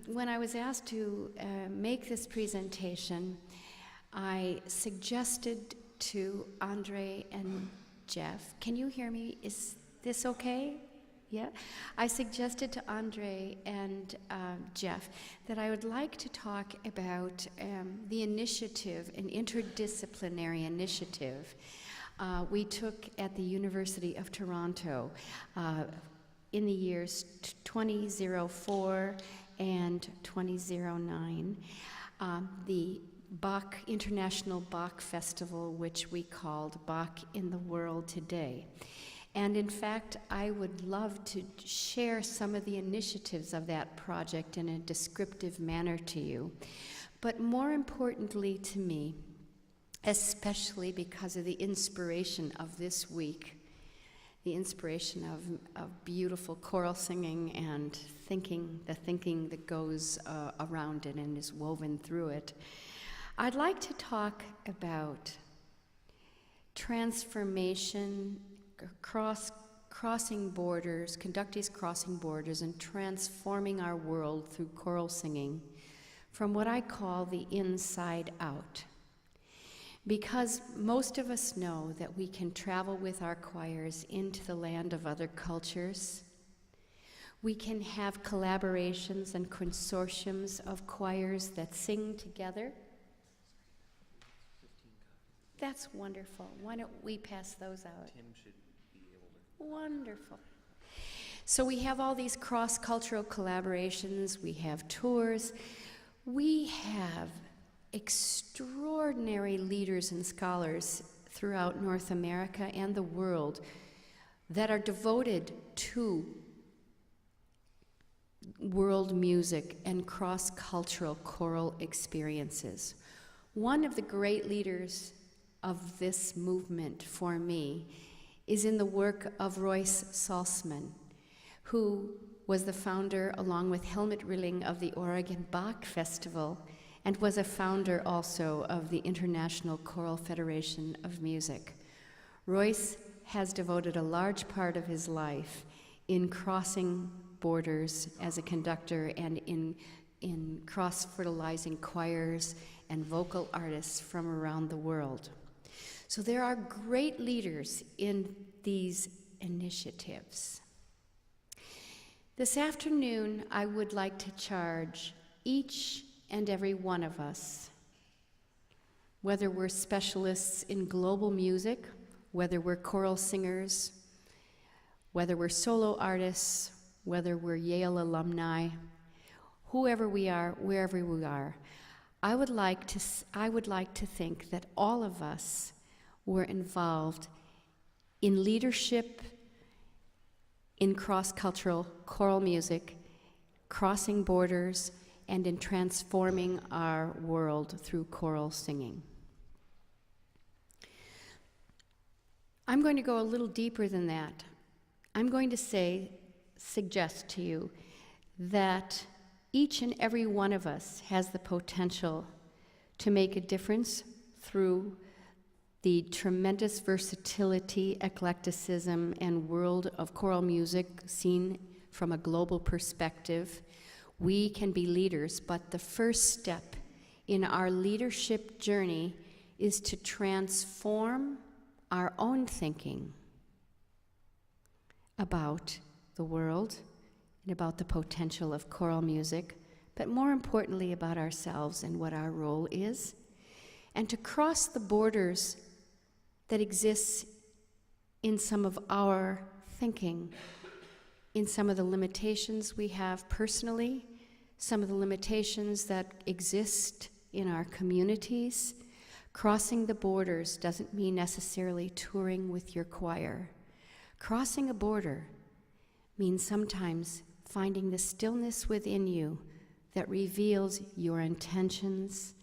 when I was asked to make this presentation, I suggested to Andre and Jeff, can you hear me? Is this okay? Yeah? I suggested to Andre and Jeff that I would like to talk about the initiative, an interdisciplinary initiative we took at the University of Toronto in the years 2004 and 2009. The Bach, International Bach Festival, which we called Bach in the World Today. And in fact, I would love to share some of the initiatives of that project in a descriptive manner to you. But more importantly to me, especially because of the inspiration of this week, the inspiration of beautiful choral singing and the thinking that goes around it and is woven through it, I'd like to talk about transformation, crossing borders, conductees crossing borders, and transforming our world through choral singing from what I call the inside out. Because most of us know that we can travel with our choirs into the land of other cultures. We can have collaborations and consortiums of choirs that sing together. That's wonderful. Why don't we pass those out? Tim should be able to. Wonderful. So we have all these cross-cultural collaborations. We have tours. We have extraordinary leaders and scholars throughout North America and the world that are devoted to world music and cross-cultural choral experiences. One of the great leaders of this movement for me is in the work of Royce Salzman, who was the founder, along with Helmut Rilling, of the Oregon Bach Festival, and was a founder also of the International Choral Federation of Music. Royce has devoted a large part of his life in crossing borders as a conductor and in cross-fertilizing choirs and vocal artists from around the world. So there are great leaders in these initiatives. This afternoon, I would like to charge each and every one of us, whether we're specialists in global music, whether we're choral singers, whether we're solo artists, whether we're Yale alumni, whoever we are, wherever we are, I would like to think that all of us were involved in leadership, in cross-cultural choral music, crossing borders, and in transforming our world through choral singing. I'm going to go a little deeper than that. I'm going to suggest to you that each and every one of us has the potential to make a difference through the tremendous versatility, eclecticism, and world of choral music seen from a global perspective. We can be leaders, but the first step in our leadership journey is to transform our own thinking about the world and about the potential of choral music, but more importantly about ourselves and what our role is, and to cross the borders that exists in some of our thinking, in some of the limitations we have personally, some of the limitations that exist in our communities. Crossing the borders doesn't mean necessarily touring with your choir. Crossing a border means sometimes finding the stillness within you that reveals your intentions,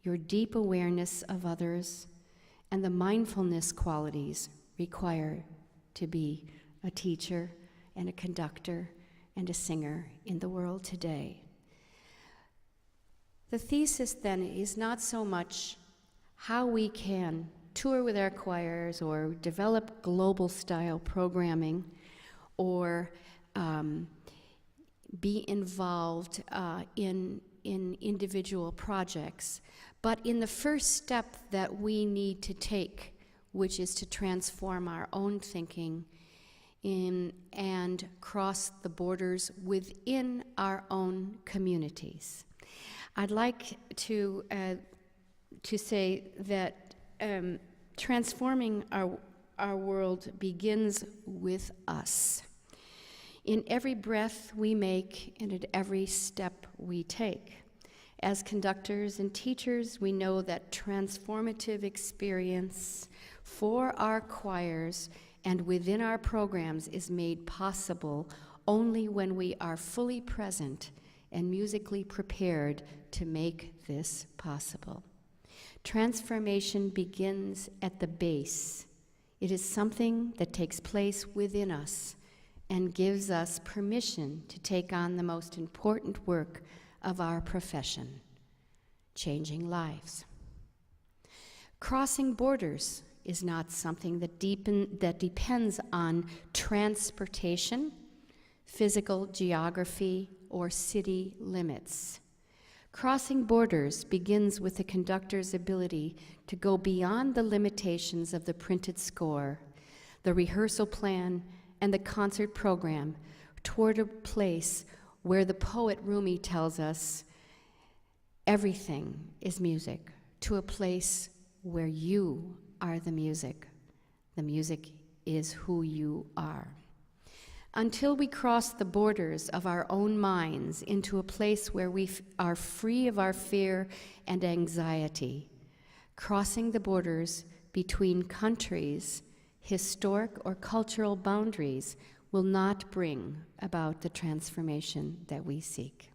your deep awareness of others, and the mindfulness qualities required to be a teacher and a conductor and a singer in the world today. The thesis then is not so much how we can tour with our choirs or develop global style programming or be involved in individual projects. But in the first step that we need to take, which is to transform our own thinking and cross the borders within our own communities. I'd like to say that transforming our world begins with us. In every breath we make and at every step we take. As conductors and teachers, we know that transformative experience for our choirs and within our programs is made possible only when we are fully present and musically prepared to make this possible. Transformation begins at the base. It is something that takes place within us and gives us permission to take on the most important work of our profession, changing lives. Crossing borders is not something that depends on transportation, physical geography, or city limits. Crossing borders begins with the conductor's ability to go beyond the limitations of the printed score, the rehearsal plan, and the concert program toward a place where the poet Rumi tells us everything is music, to a place where you are the music. The music is who you are. Until we cross the borders of our own minds into a place where we are free of our fear and anxiety, crossing the borders between countries, historic or cultural boundaries will not bring about the transformation that we seek.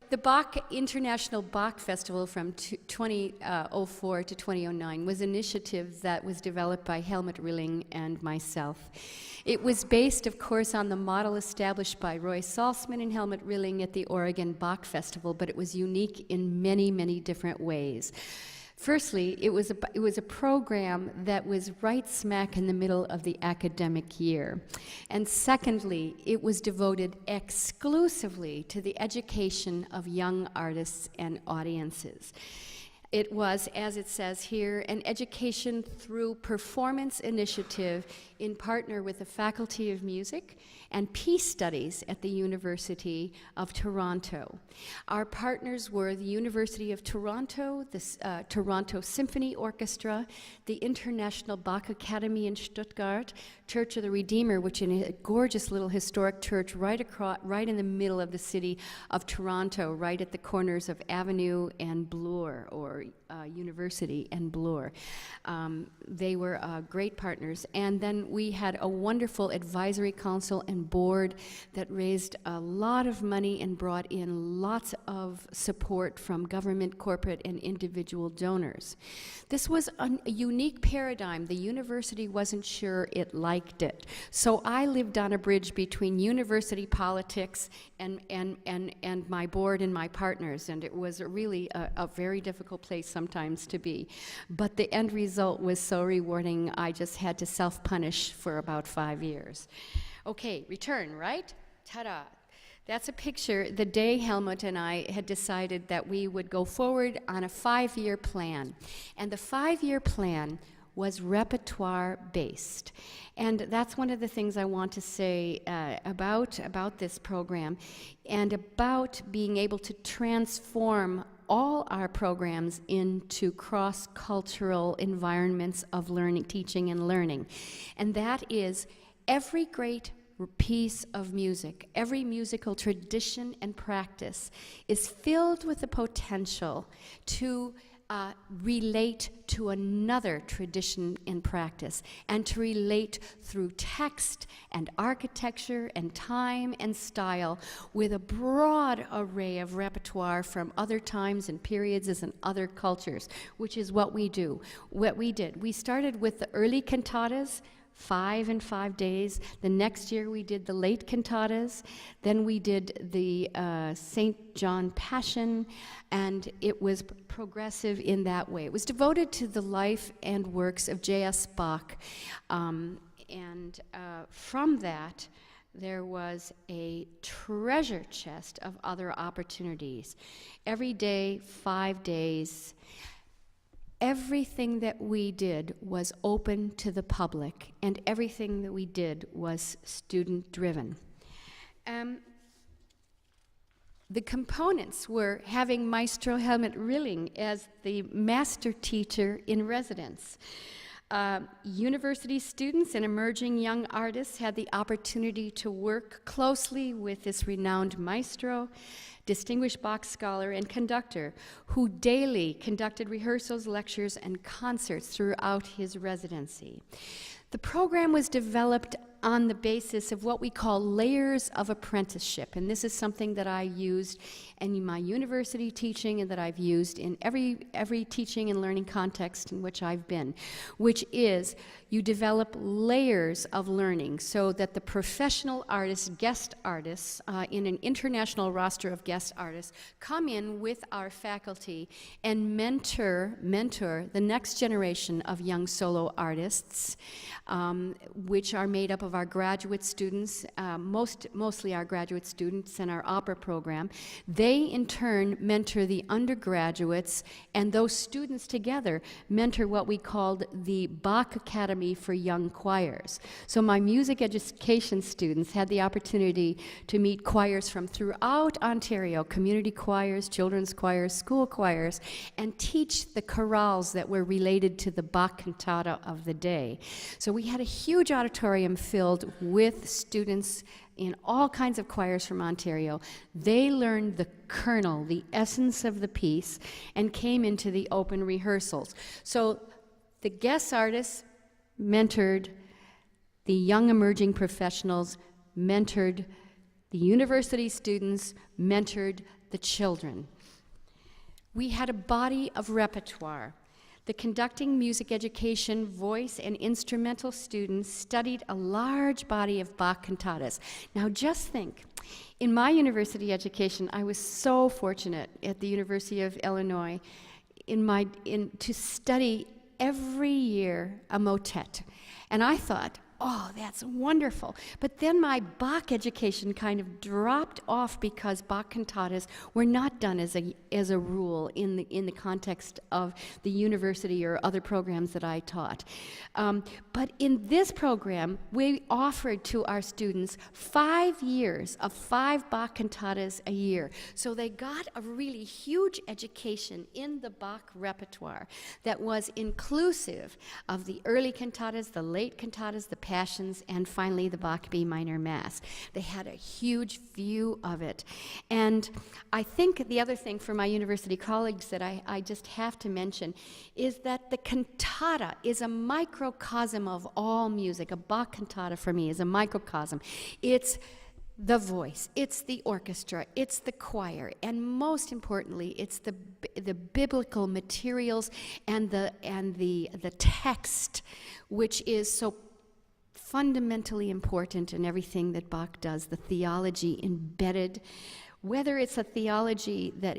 The International Bach Festival from 2004 to 2009 was an initiative that was developed by Helmut Rilling and myself. It was based, of course, on the model established by Roy Salzman and Helmut Rilling at the Oregon Bach Festival, but it was unique in many, many different ways. Firstly, it was a program that was right smack in the middle of the academic year. And secondly, it was devoted exclusively to the education of young artists and audiences. It was, as it says here, an education through performance initiative in partner with the Faculty of Music and Peace Studies at the University of Toronto. Our partners were the University of Toronto, the Toronto Symphony Orchestra, the International Bach Academy in Stuttgart, Church of the Redeemer, which is a gorgeous little historic church right in the middle of the city of Toronto, right at the corners of Avenue and Bloor, or University and Bloor. They were great partners. And then we had a wonderful advisory council and board that raised a lot of money and brought in lots of support from government, corporate, and individual donors. This was a unique paradigm. The university wasn't sure it liked it. So I lived on a bridge between university politics and my board and my partners, and it was really a very difficult place sometimes to be. But the end result was so rewarding, I just had to self-punish for about 5 years. Okay, return, right? Ta-da. That's a picture the day Helmut and I had decided that we would go forward on a 5-year plan. And the 5-year plan was repertoire-based. And that's one of the things I want to say about this program and about being able to transform all our programs into cross-cultural environments of learning, teaching and learning. And that is every great piece of music, every musical tradition and practice is filled with the potential to relate to another tradition and practice, and to relate through text and architecture and time and style with a broad array of repertoire from other times and periods and other cultures, which is what we do. What we did, we started with the early cantatas, 5 in 5 days. The next year we did the late cantatas. Then we did the St. John Passion, and it was progressive in that way. It was devoted to the life and works of J.S. Bach. And from that, there was a treasure chest of other opportunities. Every day, 5 days, everything that we did was open to the public, and everything that we did was student-driven. The components were having Maestro Helmut Rilling as the master teacher in residence. University students and emerging young artists had the opportunity to work closely with this renowned maestro, distinguished Bach scholar and conductor, who daily conducted rehearsals, lectures, and concerts throughout his residency. The program was developed on the basis of what we call layers of apprenticeship, and this is something that I used in my university teaching and that I've used in every teaching and learning context in which I've been, which is you develop layers of learning so that the professional artists, guest artists, in an international roster of guest artists, come in with our faculty and mentor the next generation of young solo artists, which are made up of our graduate students, mostly our graduate students and our opera program. They, in turn, mentor the undergraduates, and those students together mentor what we called the Bach Academy for Young Choirs. So my music education students had the opportunity to meet choirs from throughout Ontario, community choirs, children's choirs, school choirs, and teach the chorales that were related to the Bach cantata of the day. So we had a huge auditorium filled with students in all kinds of choirs from Ontario. They learned the kernel, the essence of the piece, and came into the open rehearsals. So the guest artists mentored the young emerging professionals, mentored the university students, mentored the children. We had a body of repertoire. The conducting music education, voice, and instrumental students studied a large body of Bach cantatas. Now just think, in my university education, I was so fortunate at the University of Illinois to study every year a motet. And I thought, oh, that's wonderful. But then my Bach education kind of dropped off because Bach cantatas were not done as a rule in the context of the university or other programs that I taught. But in this program, we offered to our students 5 years of 5 Bach cantatas a year. So they got a really huge education in the Bach repertoire that was inclusive of the early cantatas, the late cantatas, the Passions, and finally the Bach B minor Mass. They had a huge view of it. And I think the other thing for my university colleagues that I just have to mention is that the cantata is a microcosm of all music. A Bach cantata for me is a microcosm. It's the voice, it's the orchestra, it's the choir, and most importantly, it's the biblical materials and the text, which is so fundamentally important in everything that Bach does, the theology embedded, whether it's a theology that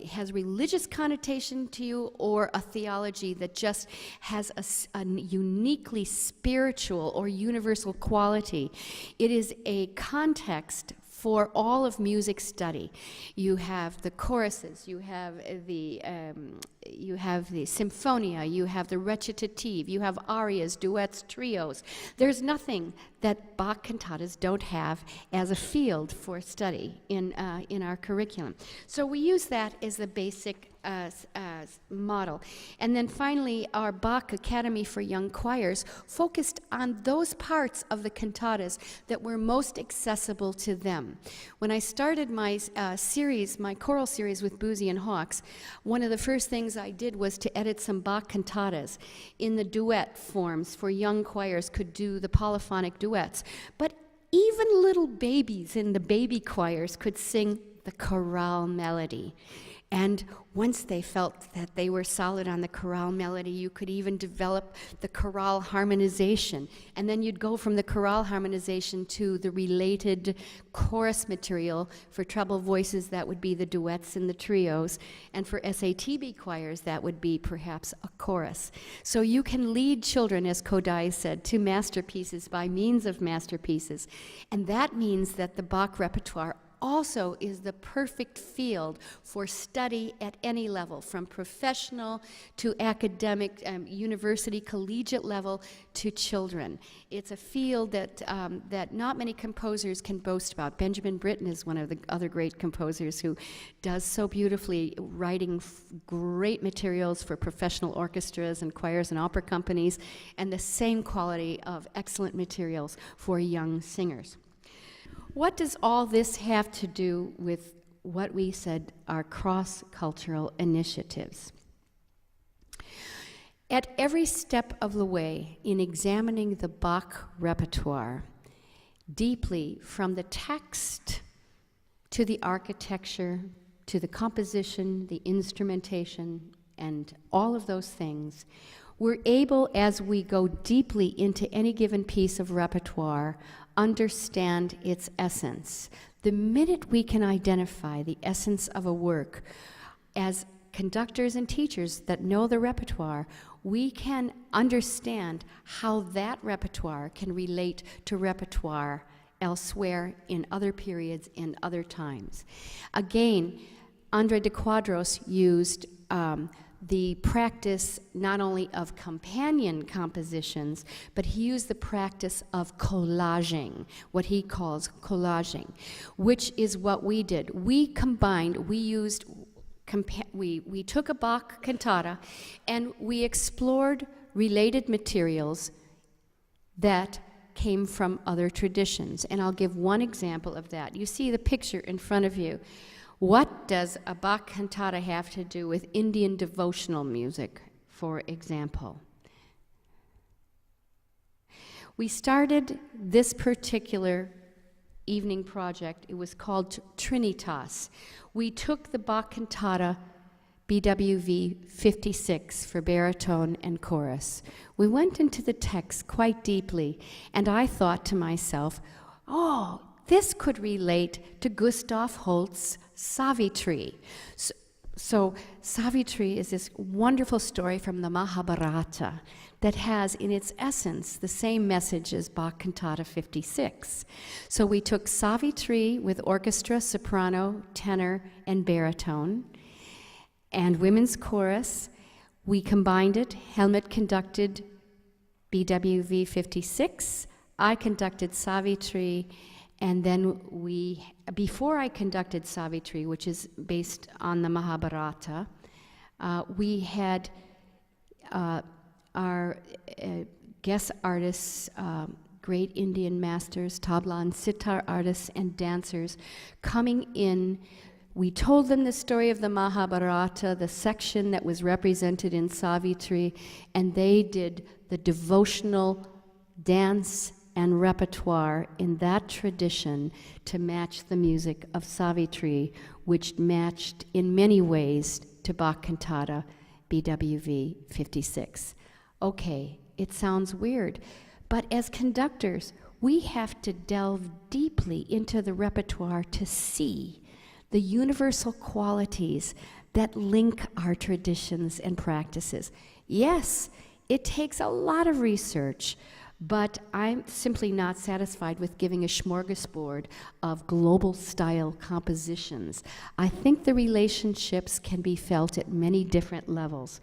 has religious connotation to you or a theology that just has a uniquely spiritual or universal quality. It is a context for all of music study. You have the choruses, you have the symphonia, you have the recitative, you have arias, duets, trios. There's nothing that Bach cantatas don't have as a field for study in our curriculum. So we use that as the basic model. And then finally, our Bach Academy for Young Choirs focused on those parts of the cantatas that were most accessible to them. When I started my my choral series with Boozy and Hawks, one of the first things I did was to edit some Bach cantatas in the duet forms for young choirs could do the polyphonic duets. But even little babies in the baby choirs could sing the chorale melody. And once they felt that they were solid on the chorale melody, you could even develop the chorale harmonization. And then you'd go from the chorale harmonization to the related chorus material. For treble voices, that would be the duets and the trios. And for SATB choirs, that would be perhaps a chorus. So you can lead children, as Kodai said, to masterpieces by means of masterpieces. And that means that the Bach repertoire also is the perfect field for study at any level, from professional to academic, university, collegiate level to children. It's a field that, that not many composers can boast about. Benjamin Britten is one of the other great composers who does so beautifully, writing great materials for professional orchestras and choirs and opera companies, and the same quality of excellent materials for young singers. What does all this have to do with what we said are cross-cultural initiatives? At every step of the way in examining the Bach repertoire, deeply from the text to the architecture, to the composition, the instrumentation, and all of those things, we're able, as we go deeply into any given piece of repertoire, understand its essence. The minute we can identify the essence of a work, as conductors and teachers that know the repertoire, we can understand how that repertoire can relate to repertoire elsewhere in other periods and other times. Again, André de Quadros used the practice not only of companion compositions, but he used the practice of collaging, what he calls collaging, which is what we did. We combined, we used, we took a Bach cantata and we explored related materials that came from other traditions. And I'll give one example of that. You see the picture in front of you. What does a Bach cantata have to do with Indian devotional music, for example? We started this particular evening project. It was called Trinitas. We took the Bach cantata BWV 56 for baritone and chorus. We went into the text quite deeply, and I thought to myself, oh, this could relate to Gustav Holst's Savitri. So Savitri is this wonderful story from the Mahabharata that has in its essence the same message as Bach Cantata 56. So we took Savitri with orchestra, soprano, tenor, and baritone, and women's chorus. We combined it. Helmut conducted BWV 56. I conducted Savitri. And then before I conducted Savitri, which is based on the Mahabharata, we had our guest artists, great Indian masters, tabla and sitar artists and dancers coming in. We told them the story of the Mahabharata, the section that was represented in Savitri, and they did the devotional dance and repertoire in that tradition to match the music of Savitri, which matched in many ways to Bach Cantata BWV 56. Okay, it sounds weird, but as conductors, we have to delve deeply into the repertoire to see the universal qualities that link our traditions and practices. Yes, it takes a lot of research, but I'm simply not satisfied with giving a smorgasbord of global style compositions. I think the relationships can be felt at many different levels.